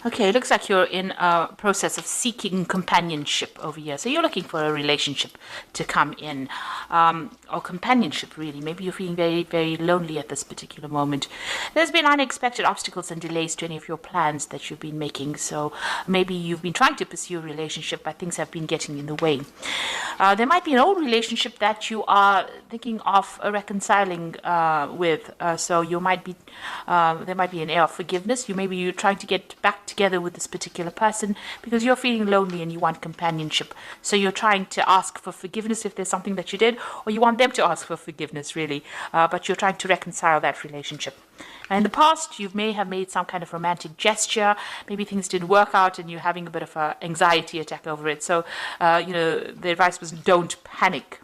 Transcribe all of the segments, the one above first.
Okay, it looks like you're in a process of seeking companionship over here. So you're looking for a relationship to come in, or companionship, really. Maybe you're feeling very, very lonely at this particular moment. There's been unexpected obstacles and delays to any of your plans that you've been making. So maybe you've been trying to pursue a relationship, but things have been getting in the way. There might be an old relationship that you are thinking of reconciling with. So you might be, there might be an air of forgiveness. Maybe you're trying to get back together with this particular person because you're feeling lonely and you want companionship. So you're trying to ask for forgiveness if there's something that you did, or you want them to ask for forgiveness, really. But you're trying to reconcile that relationship. And in the past, you may have made some kind of romantic gesture. Maybe things didn't work out and you're having a bit of an anxiety attack over it. So, the advice was don't panic.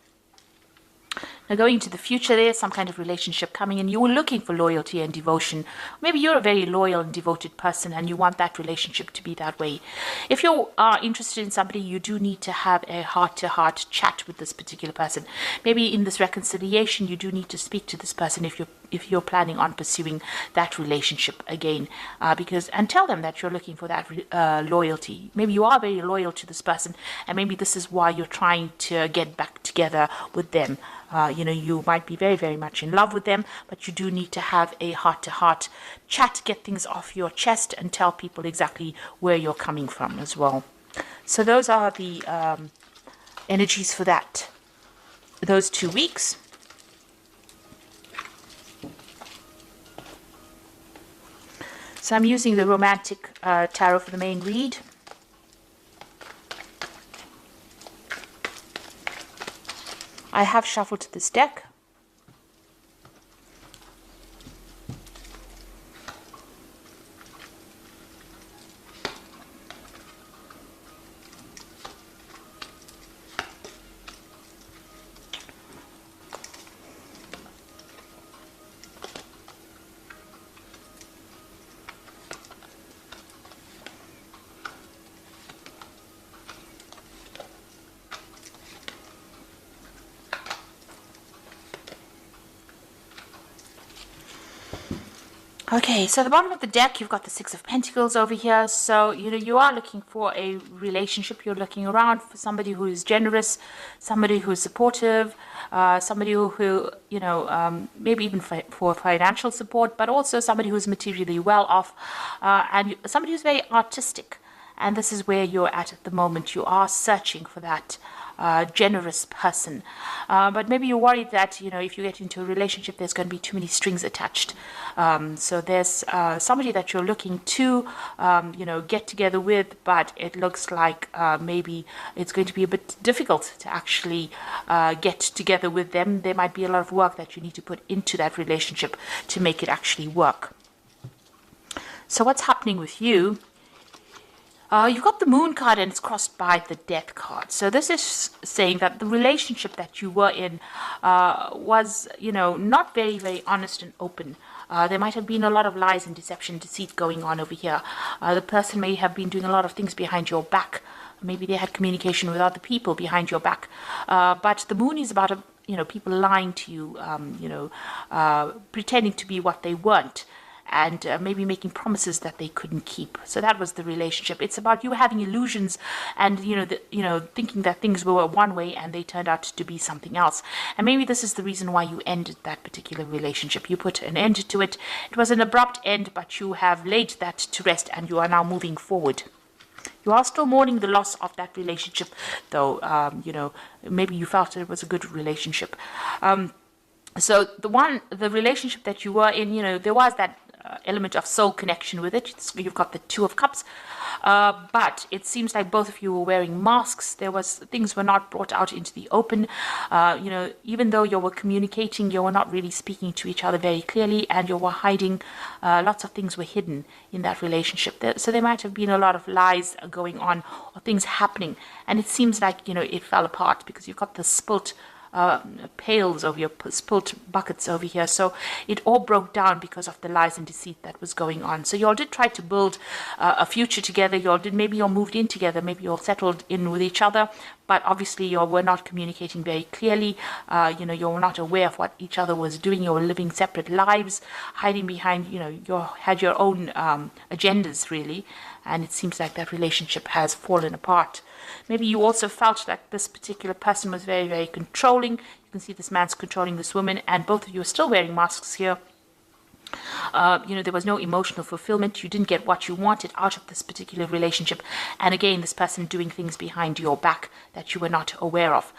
Now, going into the future, there's some kind of relationship coming in. You were looking for loyalty and devotion. Maybe you're a very loyal and devoted person and you want that relationship to be that way. If you are interested in somebody, you do need to have a heart-to-heart chat with this particular person. Maybe in this reconciliation, you do need to speak to this person if you're planning on pursuing that relationship again, and tell them that you're looking for that loyalty. Maybe you are very loyal to this person, and maybe this is why you're trying to get back together with them. You might be very, very much in love with them, but you do need to have a heart-to-heart chat, get things off your chest, and tell people exactly where you're coming from as well. So those are the energies for those 2 weeks. So I'm using the Romantic Tarot for the main read. I have shuffled this deck. Okay, so at the bottom of the deck, you've got the Six of Pentacles over here. So, you are looking for a relationship. You're looking around for somebody who is generous, somebody who is supportive, somebody who maybe even for financial support, but also somebody who's materially well off, and somebody who's very artistic. And this is where you're at the moment. You are searching for that generous person. But maybe you're worried that, if you get into a relationship, there's going to be too many strings attached. So there's somebody that you're looking to, get together with, but it looks like maybe it's going to be a bit difficult to actually get together with them. There might be a lot of work that you need to put into that relationship to make it actually work. So what's happening with you? You've got the Moon card and it's crossed by the Death card. So this is saying that the relationship that you were in was, not very, very honest and open. There might have been a lot of lies and deception, deceit going on over here. The person may have been doing a lot of things behind your back. Maybe they had communication with other people behind your back. But the Moon is about, people lying to you, pretending to be what they weren't. And maybe making promises that they couldn't keep. So that was the relationship. It's about you having illusions and, thinking that things were one way and they turned out to be something else. And maybe this is the reason why you ended that particular relationship. You put an end to it. It was an abrupt end, but you have laid that to rest and you are now moving forward. You are still mourning the loss of that relationship, though, maybe you felt it was a good relationship. So the relationship that you were in, there was that element of soul connection with it. You've got the Two of Cups, but it seems like both of you were wearing masks. Things were not brought out into the open. Even though you were communicating, you were not really speaking to each other very clearly, and you were hiding. Lots of things were hidden in that relationship. So there might have been a lot of lies going on or things happening, and it seems like it fell apart because you've got the spilt pails over your spilt buckets over here. So it all broke down because of the lies and deceit that was going on. So you all did try to build a future together. Maybe you all moved in together. Maybe you all settled in with each other. but obviously you were not communicating very clearly. You were not aware of what each other was doing. You were living separate lives, hiding behind, you had your own agendas, really. And it seems like that relationship has fallen apart. Maybe you also felt like this particular person was very, very controlling. You can see this man's controlling this woman, and both of you are still wearing masks here. There was no emotional fulfillment. You didn't get what you wanted out of this particular relationship. And again, this person doing things behind your back that you were not aware of.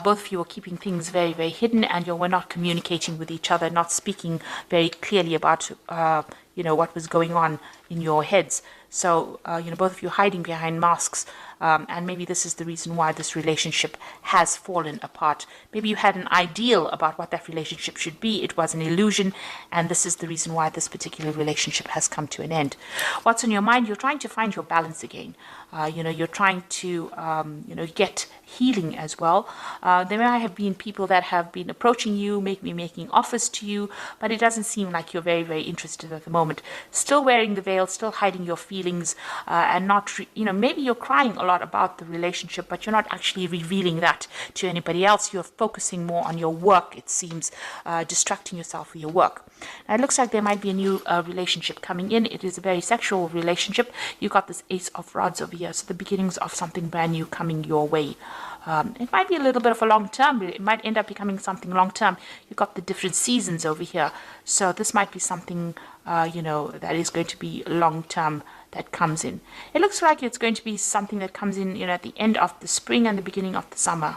Both of you were keeping things very, very hidden, and you were not communicating with each other, not speaking very clearly about, what was going on in your heads. So, both of you hiding behind masks. And maybe this is the reason why this relationship has fallen apart. Maybe you had an ideal about what that relationship should be. It was an illusion, and this is the reason why this particular relationship has come to an end. What's on your mind? You're trying to find your balance again. You're trying to, get healing as well. There may have been people that have been approaching you, making offers to you, but it doesn't seem like you're very, very interested at the moment. Still wearing the veil, still hiding your feelings, and not, maybe you're crying a lot about the relationship, but you're not actually revealing that to anybody else. You're focusing more on your work, it seems, distracting yourself with your work. Now, it looks like there might be a new relationship coming in. It is a very sexual relationship. You got this Ace of Rods over here, so the beginnings of something brand new coming your way. It might be a little bit of a long term. It might end up becoming something long term. You've got the different seasons over here. So this might be something, that is going to be long term that comes in. It looks like it's going to be something that comes in, at the end of the spring and the beginning of the summer.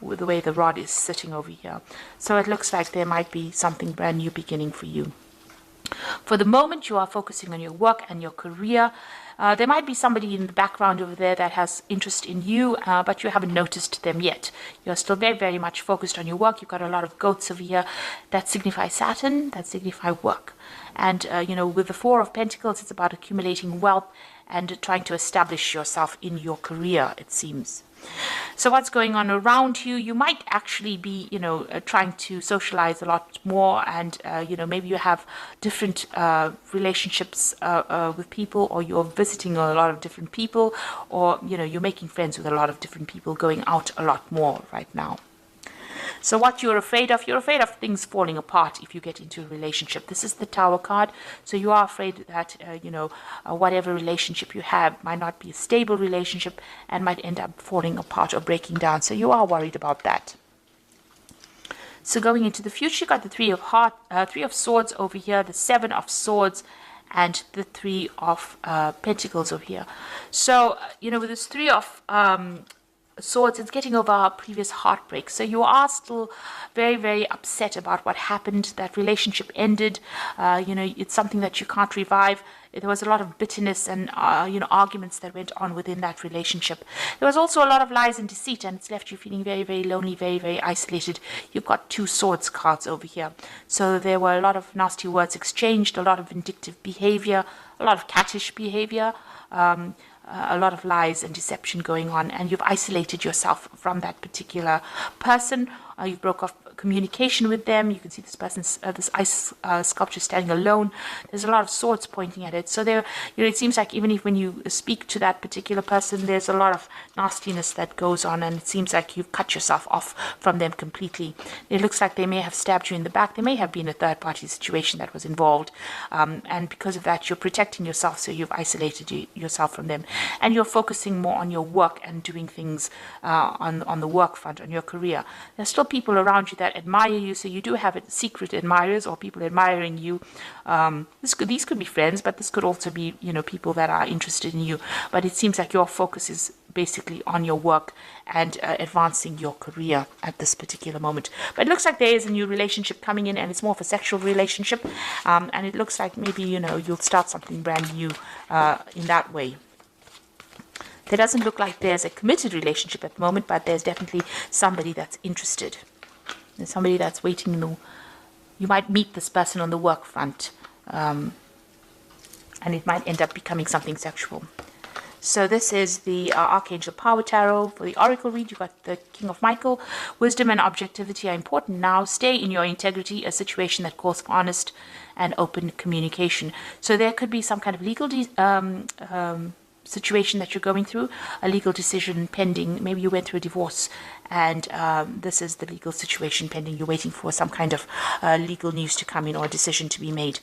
With the way the rod is sitting over here. So it looks like there might be something brand new beginning for you. For the moment, you are focusing on your work and your career. There might be somebody in the background over there that has interest in you, but you haven't noticed them yet. You're still very, very much focused on your work. You've got a lot of goats over here that signify Saturn, that signify work. And, with the Four of Pentacles, it's about accumulating wealth and trying to establish yourself in your career, it seems. So what's going on around you? You might actually be, trying to socialize a lot more, and, maybe you have different relationships with people, or you're visiting a lot of different people, or, you're making friends with a lot of different people, going out a lot more right now. So what you're afraid of things falling apart if you get into a relationship. This is the Tower card. So you are afraid that, whatever relationship you have might not be a stable relationship and might end up falling apart or breaking down. So you are worried about that. So going into the future, you got the Three of Swords over here, the Seven of Swords, and the Three of Pentacles over here. So, with this Three of Swords, it's getting over our previous heartbreak. So you are still very, very upset about what happened. That relationship ended. It's something that you can't revive. There was a lot of bitterness and, arguments that went on within that relationship. There was also a lot of lies and deceit, and it's left you feeling very, very lonely, very, very isolated. You've got Two Swords cards over here. So there were a lot of nasty words exchanged, a lot of vindictive behavior, a lot of cattish behavior, a lot of lies and deception going on, and you've isolated yourself from that particular person. You broke off communication with them. You can see this person's this ice sculpture standing alone. There's a lot of swords pointing at it. So there, it seems like even if when you speak to that particular person, there's a lot of nastiness that goes on, and it seems like you've cut yourself off from them completely. It looks like they may have stabbed you in the back. There may have been a third-party situation that was involved, and because of that, you're protecting yourself. So you've isolated yourself from them, and you're focusing more on your work and doing things on the work front, on your career. There's still people around you that admire you, so you do have secret admirers or people admiring you. These could be friends, but this could also be people that are interested in you. But it seems like your focus is basically on your work and advancing your career at this particular moment. But it looks like there is a new relationship coming in, and it's more of a sexual relationship, and it looks like maybe you'll start something brand new in that way. There doesn't look like there's a committed relationship at the moment, but there's definitely somebody that's interested. There's somebody that's waiting. You might meet this person on the work front, and it might end up becoming something sexual. So this is the Archangel Power Tarot. For the Oracle read, you've got the King of Michael. Wisdom and objectivity are important now. Stay in your integrity, a situation that calls for honest and open communication. So there could be some kind of legal situation that you're going through, a legal decision pending. Maybe you went through a divorce, and this is the legal situation pending. You're waiting for some kind of legal news to come in or a decision to be made.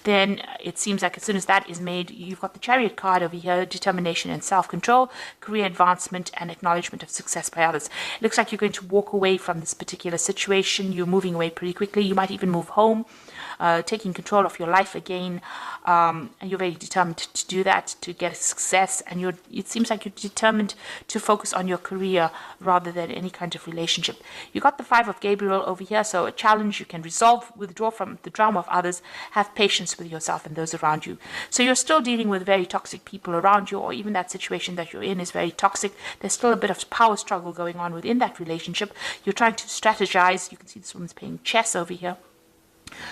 Then it seems like as soon as that is made, you've got the Chariot card over here: determination and self-control, career advancement, and acknowledgement of success by others. It looks like you're going to walk away from this particular situation. You're moving away pretty quickly. You might even move home, taking control of your life again, and you're very determined to do that, to get success. And it seems like you're determined to focus on your career rather than any kind of relationship. You got the Five of Gabriel over here, so a challenge you can resolve, withdraw from the drama of others, have patience with yourself and those around you. So you're still dealing with very toxic people around you, or even that situation that you're in is very toxic. There's still a bit of power struggle going on within that relationship. You're trying to strategize. You can see this woman's playing chess over here.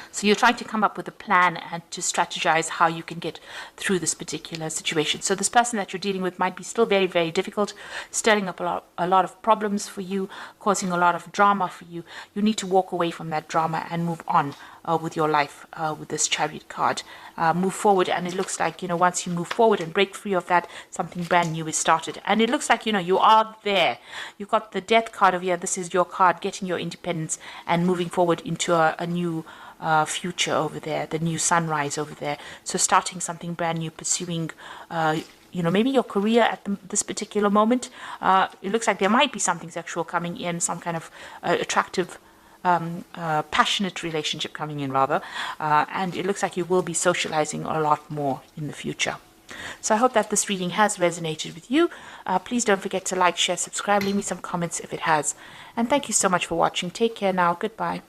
So you're trying to come up with a plan and to strategize how you can get through this particular situation. So this person that you're dealing with might be still very, very difficult, stirring up a lot of problems for you, causing a lot of drama for you. You need to walk away from that drama and move on with your life with this Chariot card. Move forward, and it looks like, once you move forward and break free of that, something brand new is started. And it looks like, you are there. You've got the Death card over here. This is your card, getting your independence and moving forward into a new future over there, the new sunrise over there. So starting something brand new, pursuing maybe your career at this particular moment. It looks like there might be something sexual coming in, some kind of attractive, passionate relationship coming in, rather. And it looks like you will be socializing a lot more in the future. So I hope that this reading has resonated with you. Please don't forget to like, share, subscribe, leave me some comments if it has. And thank you so much for watching. Take care now. Goodbye.